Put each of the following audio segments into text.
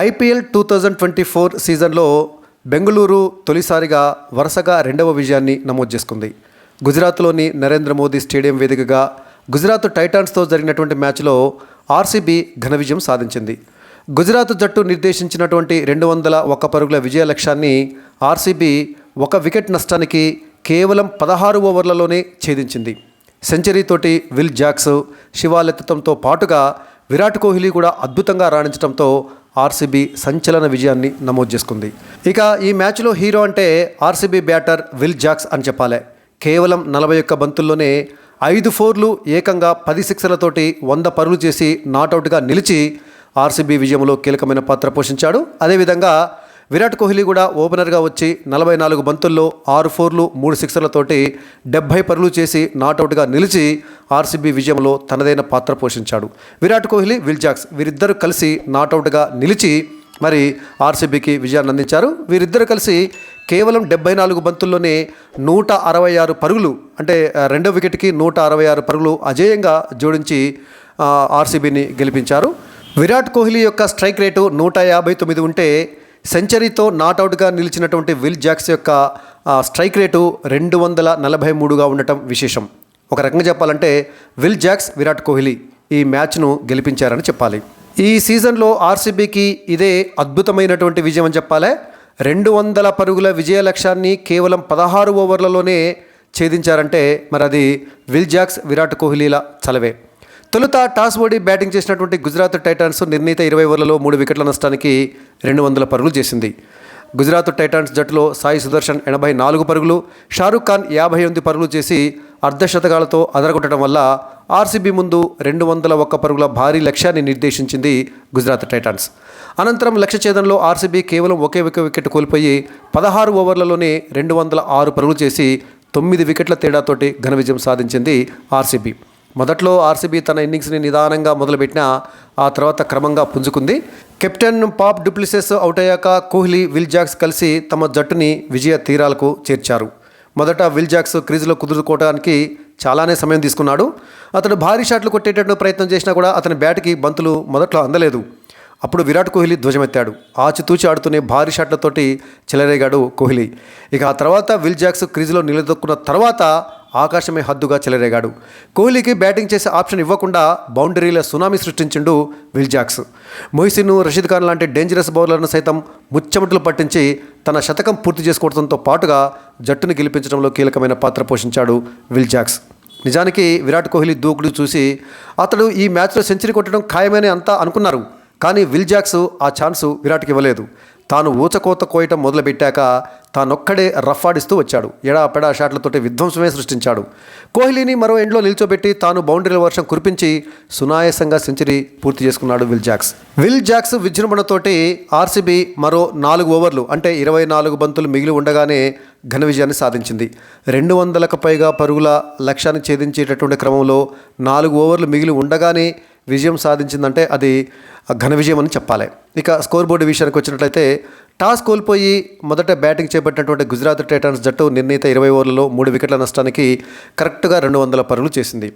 IPL 2024 సీజన్లో బెంగళూరు తొలిసారిగా వరుసగా రెండవ విజయాన్ని నమోదు చేసుకుంది. గుజరాత్లోని నరేంద్ర మోదీ స్టేడియం వేదికగా గుజరాత్ టైటాన్స్తో జరిగినటువంటి మ్యాచ్లో ఆర్సీబీ ఘన విజయం సాధించింది. గుజరాత్ జట్టు నిర్దేశించినటువంటి 201 పరుగుల విజయ లక్ష్యాన్ని ఆర్సీబీ 1 వికెట్ నష్టానికి కేవలం 16 ఓవర్లలోనే ఛేదించింది. సెంచరీతోటి విల్ జాక్స్, శివాలెత్తడంతో పాటుగా విరాట్ కోహ్లీ కూడా అద్భుతంగా రాణించడంతో ఆర్సీబీ సంచలన విజయాన్ని నమోదు చేసుకుంది. ఇక ఈ మ్యాచ్లో హీరో అంటే ఆర్సీబీ బ్యాటర్ విల్ జాక్స్ అని చెప్పాలి. కేవలం 41 బంతుల్లోనే 5 ఫోర్లు, ఏకంగా 10 సిక్సర్లతోటి 100 పరుగులు చేసి నాటౌట్గా నిలిచి ఆర్సీబీ విజయంలో కీలకమైన పాత్ర పోషించాడు. అదేవిధంగా విరాట్ కోహ్లీ కూడా ఓపెనర్గా వచ్చి 44 బంతుల్లో 6 ఫోర్లు, 3 సిక్సర్లతోటి 70 పరుగులు చేసి నాటౌట్గా నిలిచి ఆర్సీబీ విజయంలో తనదైన పాత్ర పోషించాడు. విరాట్ కోహ్లీ, విల్ జాక్స్ వీరిద్దరూ కలిసి నాటౌట్గా నిలిచి మరి ఆర్సీబీకి విజయాన్ని అందించారు. వీరిద్దరూ కలిసి కేవలం 74 బంతుల్లోనే 166 పరుగులు, అంటే రెండో వికెట్కి 166 పరుగులు అజేయంగా జోడించి ఆర్సీబీని గెలిపించారు. విరాట్ కోహ్లీ యొక్క స్ట్రైక్ రేటు 159 ఉంటే సెంచరీతో నాటౌట్గా నిలిచినటువంటి విల్ జాక్స్ యొక్క స్ట్రైక్ రేటు 243గా ఉండటం విశేషం. ఒక రకంగా చెప్పాలంటే విల్ జాక్స్, విరాట్ కోహ్లీ ఈ మ్యాచ్ను గెలిపించారని చెప్పాలి. ఈ సీజన్లో ఆర్సీబీకి ఇదే అద్భుతమైనటువంటి విజయం అని చెప్పాలి. 200 పరుగుల విజయ లక్ష్యాన్ని కేవలం 16 ఓవర్లలోనే ఛేదించారంటే మరి అది విల్ జాక్స్, విరాట్ కోహ్లీల చలవే. తొలుత టాస్ ఓడి బ్యాటింగ్ చేసినటువంటి గుజరాత్ టైటాన్స్ నిర్ణీత 20 ఓవర్లలో 3 వికెట్ల నష్టానికి 200 పరుగులు చేసింది. గుజరాత్ టైటాన్స్ జట్టులో సాయి సుదర్శన్ 84 పరుగులు, షారుఖ్ ఖాన్ 58 పరుగులు చేసి అర్ధశతకాలతో అదరగొట్టడం వల్ల ఆర్సీబీ ముందు 201 పరుగుల భారీ లక్ష్యాన్ని నిర్దేశించింది గుజరాత్ టైటాన్స్. అనంతరం లక్ష్య ఛేదనలో ఆర్సీబీ కేవలం ఒకే వికెట్ కోల్పోయి 16 ఓవర్లలోనే 206 పరుగులు చేసి 9 వికెట్ల తేడాతోటి ఘన విజయం సాధించింది ఆర్సీబీ. మొదట్లో ఆర్సీబీ తన ఇన్నింగ్స్ని నిదానంగా మొదలుపెట్టినా ఆ తర్వాత క్రమంగా పుంజుకుంది. కెప్టెన్ పాప్ డూప్లెసిస్ అవుట్ అయ్యాక కోహ్లీ, విల్ జాక్స్ కలిసి తమ జట్టుని విజయ తీరాలకు చేర్చారు. మొదట విల్ జాక్స్ క్రీజులో కుదురుకోవడానికి చాలానే సమయం తీసుకున్నాడు. అతడు భారీ షాట్లు కొట్టేటట్టు ప్రయత్నం చేసినా కూడా అతని బ్యాట్కి బంతులు మొదట్లో అందలేదు. అప్పుడు విరాట్ కోహ్లీ ధ్వజమెత్తాడు. ఆచితూచి ఆడుతూనే భారీ షాట్లతోటి చెలరేగాడు కోహ్లీ. ఇక ఆ తర్వాత విల్ జాక్స్ క్రీజులో నిలదొక్కున్న తర్వాత ఆకాశమే హద్దుగా చెలరేగాడు. కోహ్లీకి బ్యాటింగ్ చేసే ఆప్షన్ ఇవ్వకుండా బౌండరీల సునామీ సృష్టించిండు విల్ జాక్స్. మొహిసిన్, రషీద్ ఖాన్ లాంటి డేంజరస్ బౌలర్లను సైతం ముచ్చమట్లు పట్టించి తన శతకం పూర్తి చేసుకోవడంతో పాటుగా జట్టును గెలిపించడంలో కీలకమైన పాత్ర పోషించాడు విల్ జాక్స్. నిజానికి విరాట్ కోహ్లీ దూకుడు చూసి అతడు ఈ మ్యాచ్లో సెంచరీ కొట్టడం ఖాయమని అంతా అనుకున్నారు. కానీ విల్ జాక్స్ ఆ ఛాన్సు విరాట్కి ఇవ్వలేదు. తాను ఊచకోత కోయటం మొదలుపెట్టాక తానొక్కడే రఫ్ఫాడిస్తూ వచ్చాడు. ఎడాపెడా షాట్లతోటి విధ్వంసమే సృష్టించాడు. కోహ్లీని మరో ఎండ్లో నిల్చోబెట్టి తాను బౌండరీల వర్షం కురిపించి సునాయాసంగా సెంచరీ పూర్తి చేసుకున్నాడు విల్ జాక్స్. విల్ జాక్స్ విజృంభణతోటి ఆర్సీబీ మరో 4 ఓవర్లు, అంటే 24 బంతులు మిగిలి ఉండగానే ఘన విజయాన్ని సాధించింది. 200కు పైగా పరుగుల లక్ష్యాన్ని ఛేదించేటటువంటి క్రమంలో 4 ఓవర్లు మిగిలి ఉండగానే విజయం సాధించిందంటే అది ఘన విజయం అని చెప్పాలి. ఇక స్కోర్ బోర్డు విషయానికి వచ్చినట్లయితే టాస్ కోల్పోయి మొదట బ్యాటింగ్ చేపట్టినటువంటి గుజరాత్ టైటాన్స్ జట్టు నిర్ణీత 20 ఓవర్లలో 3 వికెట్ల నష్టానికి కరెక్ట్గా 200 పరుగులు చేసింది.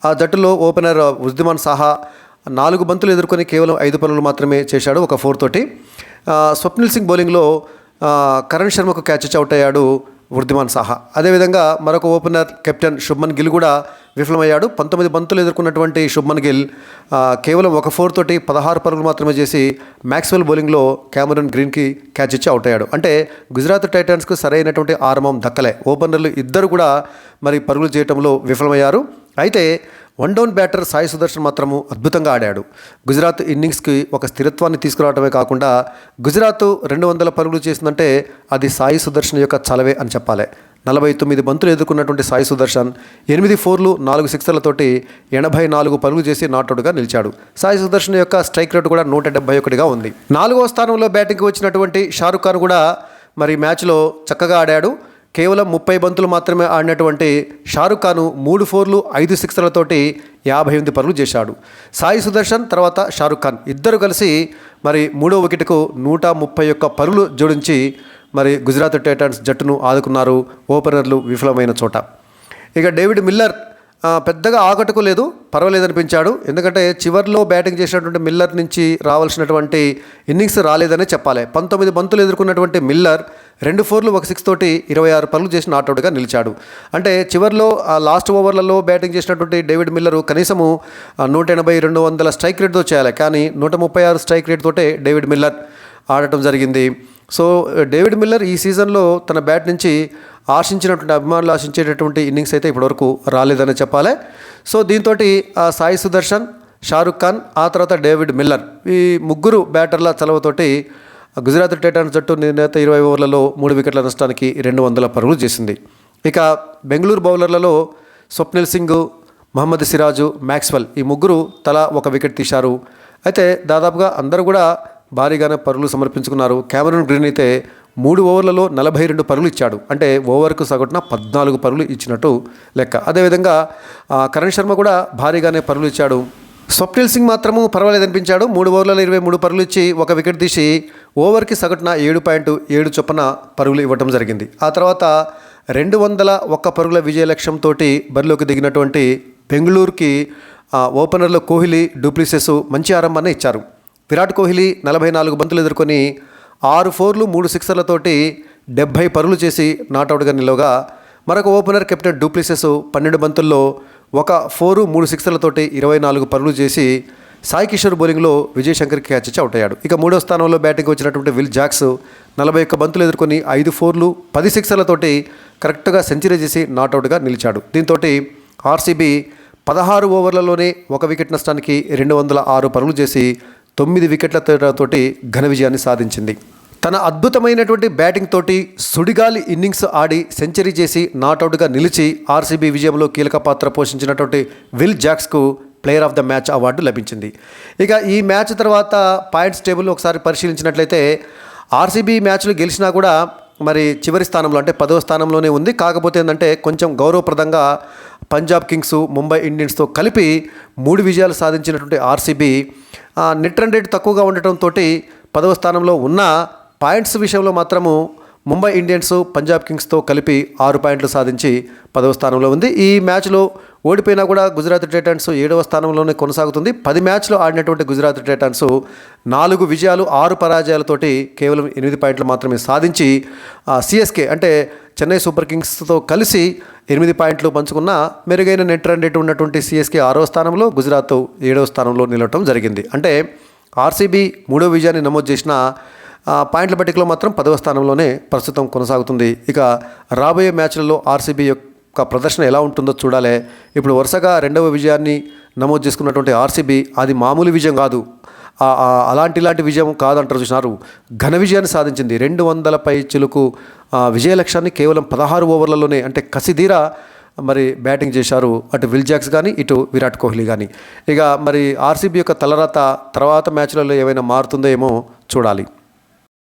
ఆ జట్టులో ఓపెనర్ వృద్ధిమాన్ సాహా 4 బంతులు ఎదుర్కొని కేవలం 5 పరుగులు మాత్రమే చేశాడు, ఒక 4 తోటి. స్వప్నిల్ సింగ్ బౌలింగ్లో కరణ్ శర్మకు క్యాచ్ అవుట్ అయ్యాడు వృద్ధిమాన్ సాహా. అదేవిధంగా మరొక ఓపెనర్ కెప్టెన్ శుభ్మన్ గిల్ కూడా విఫలమయ్యాడు. 19 బంతులు ఎదుర్కొన్నటువంటి శుభ్మన్ గిల్ కేవలం ఒక 4 తోటి 16 పరుగులు మాత్రమే చేసి మ్యాక్స్వెల్ బౌలింగ్లో క్యామరూన్ గ్రీన్కి క్యాచ్ ఇచ్చి అవుట్ అయ్యాడు. అంటే గుజరాత్ టైటాన్స్కు సరైనటువంటి ఆరంభం దక్కలే. ఓపెనర్లు ఇద్దరు కూడా మరి పరుగులు చేయడంలో విఫలమయ్యారు. అయితే one down batter Sai Sudarshan మాత్రము అద్భుతంగా ఆడాడు. గుజరాత్ ఇన్నింగ్స్కి ఒక స్థిరత్వాన్ని తీసుకురావడమే కాకుండా గుజరాత్ 200 పరుగులు చేసిందంటే అది సాయి సుదర్శన్ యొక్క చలవే అని చెప్పాలి. 49 బంతులు ఎదుర్కొన్నటువంటి సాయి సుదర్శన్ 8 ఫోర్లు, 4 సిక్సర్లతోటి 84 పరుగులు చేసి నాట్అవుట్గా నిలిచాడు. సాయి సుదర్శన్ యొక్క స్ట్రైక్ రేటు కూడా 171గా ఉంది. 4వ స్థానంలో బ్యాటింగ్కి వచ్చినటువంటి షారుఖ్ ఖాన్ కూడా మరి మ్యాచ్లో చక్కగా ఆడాడు. కేవలం 30 బంతులు మాత్రమే ఆడినటువంటి షారుఖ్ ఖాన్ 3 ఫోర్లు, 5 సిక్సర్లతోటి 58 పరుగులు చేశాడు. సాయి సుదర్శన్ తర్వాత షారుఖ్ ఖాన్ ఇద్దరు కలిసి మరి 3వ వికెట్కు 131 పరుగులు జోడించి మరి గుజరాత్ టైటాన్స్ జట్టును ఆదుకున్నారు ఓపెనర్లు విఫలమైన చోట. ఇక డేవిడ్ మిల్లర్ పెద్దగా ఆకట్టుకోలేదు, పర్వాలేదనిపించాడు. ఎందుకంటే చివర్లో బ్యాటింగ్ చేసినటువంటి మిల్లర్ నుంచి రావాల్సినటువంటి ఇన్నింగ్స్ రాలేదనే చెప్పాలి. 19 బంతులు ఎదుర్కొన్నటువంటి మిల్లర్ 2 4లు 1 6 తోటి 26 పరుగులు చేసి నాట్అవుట్గా నిలిచాడు. అంటే చివర్లో లాస్ట్ ఓవర్లలో బ్యాటింగ్ చేసినటువంటి డేవిడ్ మిల్లరు కనీసము 180 200 స్ట్రైక్ రేట్తో చేయాలి, కానీ 136 స్ట్రైక్ రేట్ తోటే డేవిడ్ మిల్లర్ ఆడటం జరిగింది. సో డేవిడ్ మిల్లర్ ఈ సీజన్లో తన బ్యాట్ నుంచి అభిమానులు ఆశించేటటువంటి ఇన్నింగ్స్ అయితే ఇప్పటివరకు రాలేదని చెప్పాలి. సో దీంతో సాయి సుదర్శన్, షారుఖ్ ఖాన్, ఆ తర్వాత డేవిడ్ మిల్లర్, ఈ ముగ్గురు బ్యాటర్ల చలవతోటి గుజరాత్ టైటాన్స్ జట్టు నిర్ణీత 20 ఓవర్లలో 3 వికెట్ల నష్టానికి 200 పరుగులు చేసింది. ఇక బెంగళూరు బౌలర్లలో స్వప్నిల్ సింగ్, మహమ్మద్ సిరాజు, మ్యాక్స్వెల్ ఈ ముగ్గురు తలా 1 వికెట్ తీశారు. అయితే దాదాపుగా అందరూ కూడా భారీగానే పరుగులు సమర్పించుకున్నారు. క్యామరూన్ గ్రీన్ అయితే 3 ఓవర్లలో 42 పరుగులు ఇచ్చాడు. అంటే ఓవర్కు సగటున 14 పరుగులు ఇచ్చినట్టు లెక్క. అదేవిధంగా కరణ్ శర్మ కూడా భారీగానే పరుగులు ఇచ్చాడు. స్వప్నిల్ సింగ్ మాత్రము పర్వాలేదనిపించాడు. 3 ఓవర్లలో 23 పరుగులు ఇచ్చి 1 వికెట్ తీసి ఓవర్కి సగటున 7.7 చొప్పున పరుగులు ఇవ్వడం జరిగింది. ఆ తర్వాత 201 పరుగుల విజయ లక్ష్యంతో బరిలోకి దిగినటువంటి బెంగళూరుకి ఓపెనర్లో కోహ్లీ, డూప్లిసిస్ మంచి ఆరంభాన్ని ఇచ్చారు. విరాట్ కోహ్లీ 44 బంతులు ఎదుర్కొని 6 4లు 3 సిక్సర్లతోటి 70 పరుగులు చేసి నాట్అవుట్గా నిలవగా, మరొక ఓపెనర్ కెప్టెన్ డూప్లిసిస్ 12 బంతుల్లో 1 4 3 సిక్సర్లతోటి 24 పరుగులు చేసి సాయి కిషోర్ బౌలింగ్లో విజయ్ శంకర్కి క్యాచ్ ఇచ్చి అవుట్ అయ్యాడు. ఇక 3వ స్థానంలో బ్యాటింగ్ వచ్చినటువంటి విల్ జాక్స్ 41 బంతులు ఎదుర్కొని 5 4లు 10 సిక్సర్లతోటి కరెక్ట్గా సెంచరీ చేసి నాట్అవుట్గా నిలిచాడు. దీంతో ఆర్సీబీ 16 ఓవర్లలోనే 1 వికెట్ నష్టానికి 206 పరుగులు చేసి 9 వికెట్ల తేడాతోటి ఘన విజయాన్ని సాధించింది. తన అద్భుతమైనటువంటి బ్యాటింగ్ తోటి సుడిగాలి ఇన్నింగ్స్ ఆడి సెంచరీ చేసి నాట్అవుట్గా నిలిచి ఆర్సీబీ విజయంలో కీలక పాత్ర పోషించినటువంటి విల్ జాక్స్కు player of the match award లభించింది. ఇక ఈ మ్యాచ్ తర్వాత పాయింట్స్ టేబుల్ ఒకసారి పరిశీలించినట్లయితే ఆర్సీబీ మ్యాచ్లు గెలిచినా కూడా మరి చివరి స్థానంలో అంటే 10వ స్థానంలోనే ఉంది. కాకపోతే ఏంటంటే కొంచెం గౌరవప్రదంగా పంజాబ్ కింగ్స్, ముంబై ఇండియన్స్తో కలిపి 3 విజయాలు సాధించినటువంటి ఆర్సీబీ నెట్ రన్ రేట్ తక్కువగా ఉండటంతో 10వ స్థానంలో ఉన్న పాయింట్స్ విషయంలో మాత్రము ముంబై ఇండియన్స్, పంజాబ్ కింగ్స్తో కలిపి 6 పాయింట్లు సాధించి 10వ స్థానంలో ఉంది. ఈ మ్యాచ్లో ఓడిపోయినా కూడా గుజరాత్ టైటాన్స్ 7వ స్థానంలోనే కొనసాగుతుంది. 10 మ్యాచ్లు ఆడినటువంటి గుజరాత్ టైటాన్స్ 4 విజయాలు 6 పరాజయాలతోటి కేవలం 8 పాయింట్లు మాత్రమే సాధించి సిఎస్కే అంటే చెన్నై సూపర్ కింగ్స్తో కలిసి 8 పాయింట్లు పంచుకున్న మెరుగైన నెట్ రన్ రేట్ ఉన్నటువంటి సిఎస్కే 6వ స్థానంలో, గుజరాత్ 7వ స్థానంలో నిలవటం జరిగింది. అంటే ఆర్సీబీ 3వ విజయాన్ని నమోదు చేసిన పాయింట్ల పట్టికలో మాత్రం 10వ స్థానంలోనే ప్రస్తుతం కొనసాగుతుంది. ఇక రాబోయే మ్యాచ్లలో ఆర్సీబీ యొక్క ప్రదర్శన ఎలా ఉంటుందో చూడాలి. ఇప్పుడు వరుసగా 2వ విజయాన్ని నమోదు చేసుకున్నటువంటి ఆర్సీబీ అది మామూలు విజయం కాదు, ఇలాంటి విజయం కాదంటారు చూసినారు. ఘన విజయాన్ని సాధించింది. 200 పై చిలుకు విజయ లక్ష్యాన్ని కేవలం 16 ఓవర్లలోనే అంటే కసిదీరా మరి బ్యాటింగ్ చేశారు అటు విల్ జాక్స్ కానీ ఇటు విరాట్ కోహ్లీ కానీ. ఇక మరి ఆర్సీబీ యొక్క తలరాత తర్వాత మ్యాచ్లలో ఏమైనా మారుతుందో ఏమో చూడాలి.